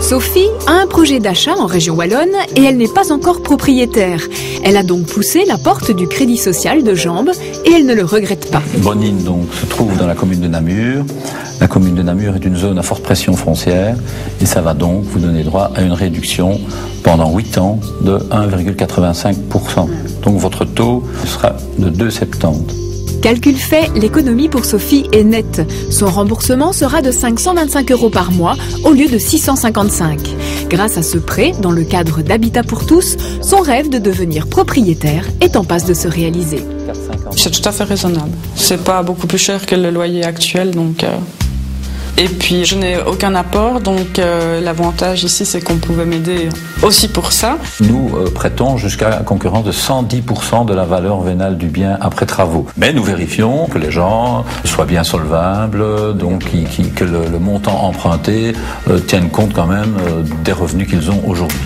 Sophie a un projet d'achat en région wallonne et elle n'est pas encore propriétaire. Elle a donc poussé la porte du Crédit Social de Jambes et elle ne le regrette pas. Bonine donc se trouve dans la commune de Namur. La commune de Namur est une zone à forte pression foncière et ça va donc vous donner droit à une réduction pendant 8 ans de 1,85%. Donc votre taux sera de 2,70. Calcul fait, l'économie pour Sophie est nette. Son remboursement sera de 525 € par mois au lieu de 655. Grâce à ce prêt, dans le cadre d'Habitat pour tous, son rêve de devenir propriétaire est en passe de se réaliser. C'est tout à fait raisonnable. C'est pas beaucoup plus cher que le loyer actuel, donc... Et puis je n'ai aucun apport, donc l'avantage ici c'est qu'on pouvait m'aider aussi pour ça. Nous prêtons jusqu'à la concurrence de 110% de la valeur vénale du bien après travaux. Mais nous vérifions que les gens soient bien solvables, donc que le montant emprunté tienne compte quand même des revenus qu'ils ont aujourd'hui.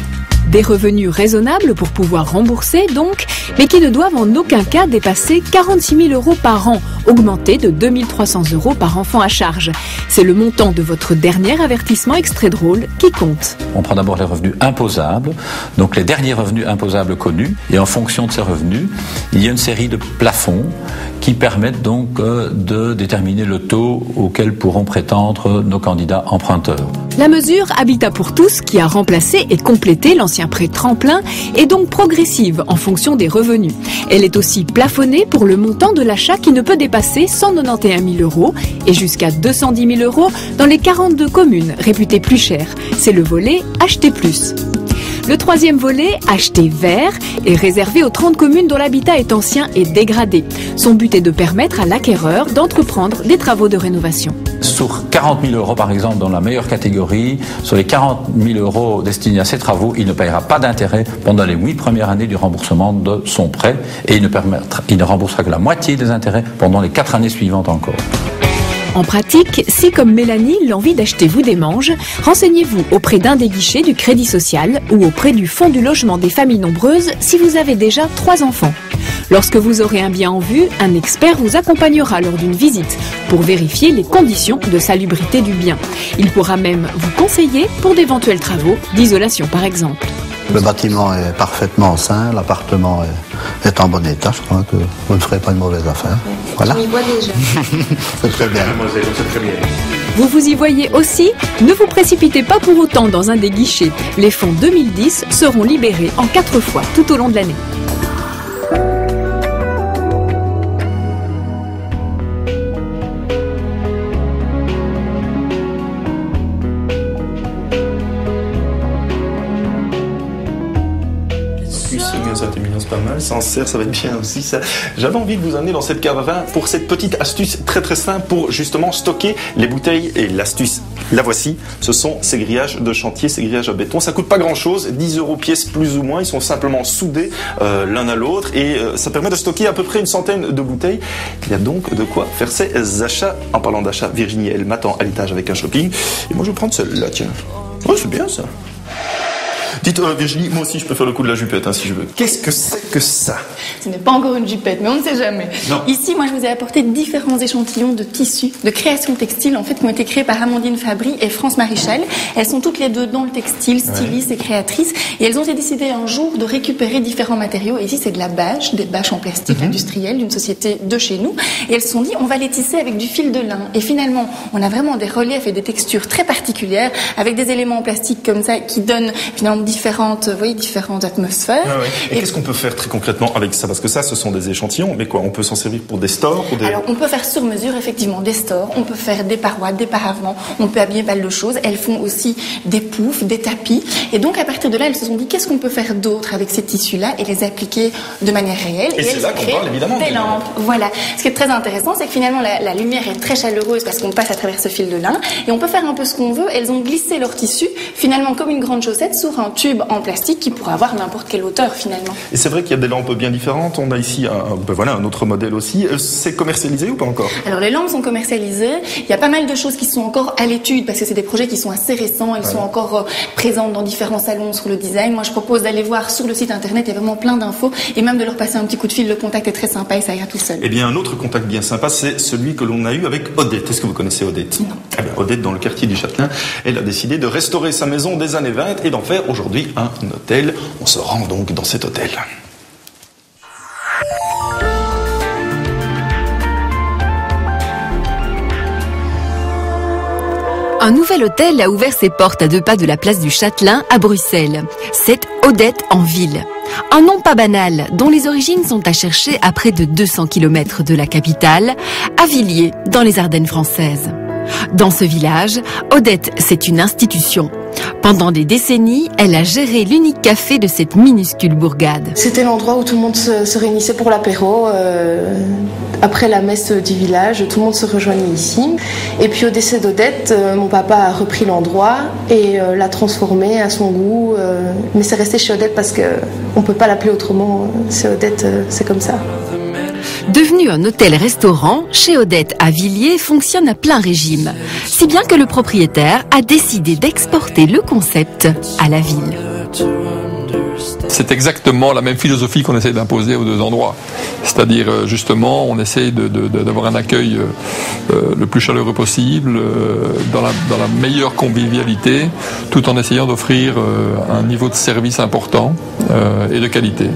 Des revenus raisonnables pour pouvoir rembourser donc, mais qui ne doivent en aucun cas dépasser 46 000 € par an, augmenté de 2 300 € par enfant à charge. C'est le montant de votre dernier avertissement extrait drôle qui compte. On prend d'abord les revenus imposables, donc les derniers revenus imposables connus, et en fonction de ces revenus, il y a une série de plafonds qui permettent donc de déterminer le taux auquel pourront prétendre nos candidats emprunteurs. La mesure Habitat pour tous, qui a remplacé et complété l'ancien prêt tremplin, est donc progressive en fonction des revenus. Elle est aussi plafonnée pour le montant de l'achat qui ne peut dépasser 191 000 € et jusqu'à 210 000 € dans les 42 communes réputées plus chères. C'est le volet Acheter plus. Le troisième volet, Acheter vert, est réservé aux 30 communes dont l'habitat est ancien et dégradé. Son but est de permettre à l'acquéreur d'entreprendre des travaux de rénovation. Sur 40 000 € par exemple dans la meilleure catégorie, sur les 40 000 € destinés à ces travaux, il ne paiera pas d'intérêt pendant les 8 premières années du remboursement de son prêt et il ne remboursera que la moitié des intérêts pendant les 4 années suivantes encore. En pratique, si comme Mélanie, l'envie d'acheter vous démange, renseignez-vous auprès d'un des guichets du Crédit Social ou auprès du Fonds du logement des familles nombreuses si vous avez déjà 3 enfants. Lorsque vous aurez un bien en vue, un expert vous accompagnera lors d'une visite pour vérifier les conditions de salubrité du bien. Il pourra même vous conseiller pour d'éventuels travaux d'isolation par exemple. Le bâtiment est parfaitement sain, l'appartement est en bon état, je crois que vous ne ferez pas une mauvaise affaire. Voilà. Je m'y vois déjà. C'est très bien. Vous vous y voyez aussi? Ne vous précipitez pas pour autant dans un des guichets. Les fonds 2010 seront libérés en 4 fois tout au long de l'année. C'est pas mal, Sancerre, ça va être bien aussi ça. J'avais envie de vous amener dans cette cave à vin pour cette petite astuce très très simple pour justement stocker les bouteilles. Et l'astuce, la voici, ce sont ces grillages de chantier, ces grillages à béton. Ça coûte pas grand chose, 10 € pièce plus ou moins, ils sont simplement soudés l'un à l'autre et ça permet de stocker à peu près une centaine de bouteilles. Il y a donc de quoi faire ses achats. En parlant d'achat, Virginie, elle m'attend à l'étage avec un shopping. Et moi je vais prendre celle-là, tiens. Oh, c'est bien ça. Dites Virginie, moi aussi je peux faire le coup de la jupette si je veux. Qu'est-ce que c'est que ça? Ce n'est pas encore une jupette, mais on ne sait jamais. Non. Ici, moi, je vous ai apporté différents échantillons de tissus, de création textile, en fait, qui ont été créés par Amandine Fabry et France Maréchal. Elles sont toutes les deux dans le textile, stylistes et créatrices. Et elles ont décidé un jour de récupérer différents matériaux. Et ici, c'est de la bâche, des bâches en plastique industriel d'une société de chez nous. Et elles se sont dit, on va les tisser avec du fil de lin. Et finalement, on a vraiment des reliefs et des textures très particulières, avec des éléments en plastique comme ça, qui donnent finalement différentes atmosphères. Ah ouais. Et qu'est-ce qu'on peut faire très concrètement avec ça? Parce que ça, ce sont des échantillons, mais quoi? On peut s'en servir pour des stores, pour des... Alors, on peut faire sur mesure, effectivement, des stores, on peut faire des parois, des paravents, on peut habiller pas mal de choses. Elles font aussi des poufs, des tapis. Et donc, à partir de là, elles se sont dit, qu'est-ce qu'on peut faire d'autre avec ces tissus-là et les appliquer de manière réelle. Et c'est là qu'on parle, évidemment, des lampes. Voilà. Ce qui est très intéressant, c'est que finalement, la lumière est très chaleureuse parce qu'on passe à travers ce fil de lin et on peut faire un peu ce qu'on veut. Elles ont glissé leur tissu, finalement, comme une grande chaussette sur un tube en plastique qui pourra avoir n'importe quelle hauteur finalement. Et c'est vrai qu'il y a des lampes bien différentes. On a ici un autre modèle aussi. C'est commercialisé ou pas encore? Alors les lampes sont commercialisées. Il y a pas mal de choses qui sont encore à l'étude parce que c'est des projets qui sont assez récents. Elles sont encore présentes dans différents salons sur le design. Moi je propose d'aller voir sur le site internet. Il y a vraiment plein d'infos et même de leur passer un petit coup de fil. Le contact est très sympa et ça ira tout seul. Eh bien un autre contact bien sympa, c'est celui que l'on a eu avec Odette. Est-ce que vous connaissez Odette? Non. Eh bien, Odette, dans le quartier du Châtelain, elle a décidé de restaurer sa maison des années 20 et d'en faire aujourd'hui un hôtel. On se rend donc dans cet hôtel. Un nouvel hôtel a ouvert ses portes à 2 pas de la place du Châtelain à Bruxelles. C'est Odette en ville. Un nom pas banal, dont les origines sont à chercher à près de 200 km de la capitale, à Villiers, dans les Ardennes françaises. Dans ce village, Odette, c'est une institution. Pendant des décennies, elle a géré l'unique café de cette minuscule bourgade. C'était l'endroit où tout le monde se réunissait pour l'apéro. Après la messe du village, tout le monde se rejoignait ici. Et puis au décès d'Odette, mon papa a repris l'endroit et l'a transformé à son goût. Mais c'est resté chez Odette parce qu'on ne peut pas l'appeler autrement. C'est Odette, c'est comme ça. Devenu un hôtel-restaurant, chez Odette à Villiers fonctionne à plein régime. Si bien que le propriétaire a décidé d'exporter le concept à la ville. C'est exactement la même philosophie qu'on essaie d'imposer aux 2 endroits. C'est-à-dire, justement, on essaie d'avoir un accueil le plus chaleureux possible, dans la meilleure convivialité, tout en essayant d'offrir un niveau de service important et de qualité.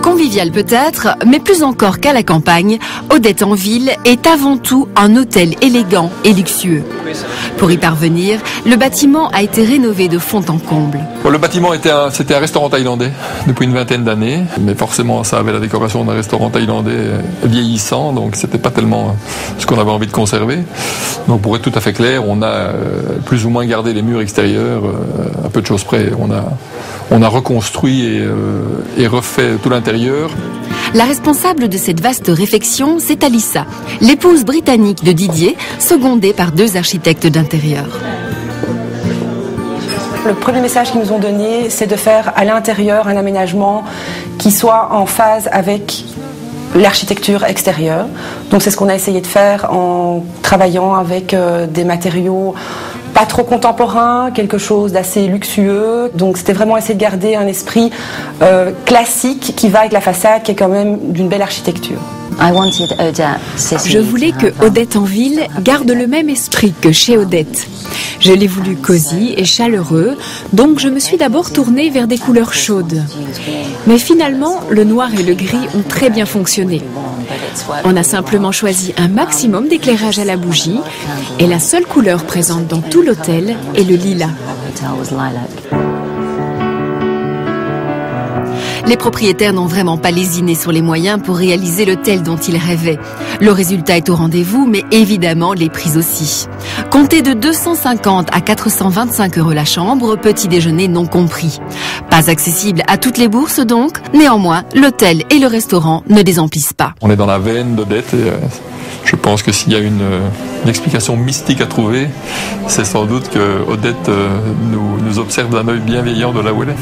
Convivial peut-être, mais plus encore qu'à la campagne, Odette en ville est avant tout un hôtel élégant et luxueux. Pour y parvenir, le bâtiment a été rénové de fond en comble. Le bâtiment c'était un restaurant thaïlandais depuis une vingtaine d'années, mais forcément ça avait la décoration d'un restaurant thaïlandais vieillissant, donc c'était pas tellement ce qu'on avait envie de conserver. Donc pour être tout à fait clair, on a plus ou moins gardé les murs extérieurs à peu de choses près. On a reconstruit et refait tout l'intérieur. La responsable de cette vaste réfection, c'est Alissa, l'épouse britannique de Didier, secondée par 2 architectes d'intérieur. Le premier message qu'ils nous ont donné, c'est de faire à l'intérieur un aménagement qui soit en phase avec l'architecture extérieure. Donc c'est ce qu'on a essayé de faire en travaillant avec des matériaux pas trop contemporains, quelque chose d'assez luxueux. Donc c'était vraiment essayer de garder un esprit classique qui va avec la façade, qui est quand même d'une belle architecture. Je voulais que Odette en ville garde le même esprit que chez Odette. Je l'ai voulu cosy et chaleureux, donc je me suis d'abord tournée vers des couleurs chaudes. Mais finalement, le noir et le gris ont très bien fonctionné. On a simplement choisi un maximum d'éclairage à la bougie et la seule couleur présente dans tout l'hôtel est le lilas. Les propriétaires n'ont vraiment pas lésiné sur les moyens pour réaliser l'hôtel dont ils rêvaient. Le résultat est au rendez-vous, mais évidemment les prix aussi. Comptez de 250 à 425 € la chambre, petit déjeuner non compris. Pas accessible à toutes les bourses donc, néanmoins, l'hôtel et le restaurant ne désemplissent pas. On est dans la veine d'Odette et je pense que s'il y a une explication mystique à trouver, c'est sans doute que Odette nous observe d'un œil bienveillant de là où elle est.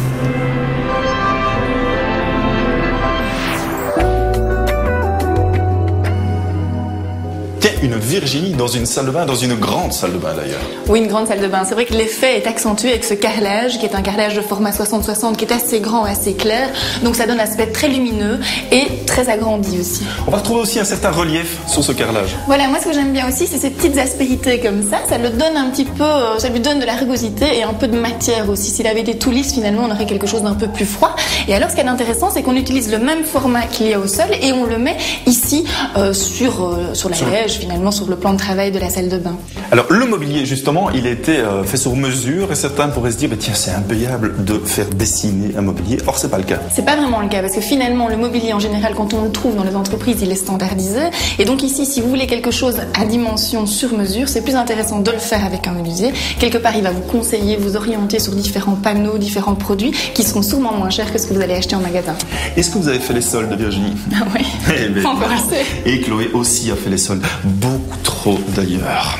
Une Virginie dans une salle de bain, dans une grande salle de bain d'ailleurs. Oui, une grande salle de bain. C'est vrai que l'effet est accentué avec ce carrelage, qui est un carrelage de format 60-60, qui est assez grand, assez clair. Donc ça donne un aspect très lumineux et très agrandi aussi. On va retrouver aussi un certain relief sur ce carrelage. Voilà, moi ce que j'aime bien aussi, c'est ces petites aspérités comme ça. Ça le donne un petit peu, ça lui donne de la rugosité et un peu de matière aussi. S'il avait été tout lisse, finalement, on aurait quelque chose d'un peu plus froid. Et alors, ce qui est intéressant, c'est qu'on utilise le même format qu'il y a au sol et on le met ici sur la neige, finalement, sur le plan de travail de la salle de bain. Alors le mobilier justement, il a été fait sur mesure et certains pourraient se dire tiens, c'est impayable de faire dessiner un mobilier. Or c'est pas le cas. C'est pas vraiment le cas parce que finalement le mobilier en général, quand on le trouve dans les entreprises, il est standardisé et donc ici, si vous voulez quelque chose à dimension sur mesure, c'est plus intéressant de le faire avec un menuisier. Quelque part, il va vous conseiller, vous orienter sur différents panneaux, différents produits qui seront sûrement moins chers que ce que vous allez acheter en magasin. Est-ce que vous avez fait les soldes, Virginie? Ah oui, encore assez. Et Chloé aussi a fait les soldes. Beaucoup trop d'ailleurs.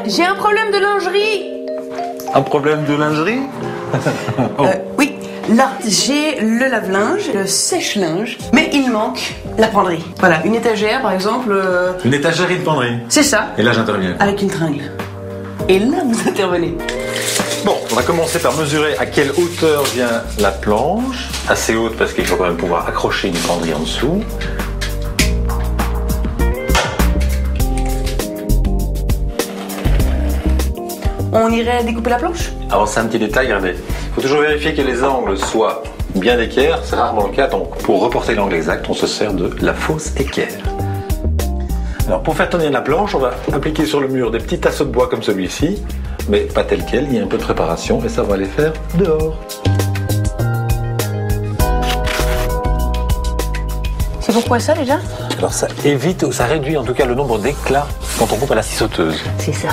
J'ai un problème de lingerie. Un problème de lingerie? Oui, là j'ai le lave-linge, le sèche-linge, mais il manque la penderie. Voilà, une étagère par exemple. Une étagère et une penderie. C'est ça. Et là j'interviens. Avec une tringle. Et là vous intervenez. Bon, on va commencer par mesurer à quelle hauteur vient la planche. Assez haute parce qu'il faut quand même pouvoir accrocher une penderie en dessous. On irait découper la planche? Alors c'est un petit détail, regardez. Il faut toujours vérifier que les angles soient bien d'équerre, c'est rarement le cas. Donc pour reporter l'angle exact, on se sert de la fausse équerre. Alors pour faire tenir la planche, on va appliquer sur le mur des petits tasseaux de bois comme celui-ci, mais pas tel quel, il y a un peu de préparation et ça va les faire dehors. C'est pourquoi ça déjà? Alors ça évite ou ça réduit en tout cas le nombre d'éclats quand on coupe à la scie sauteuse. C'est ça.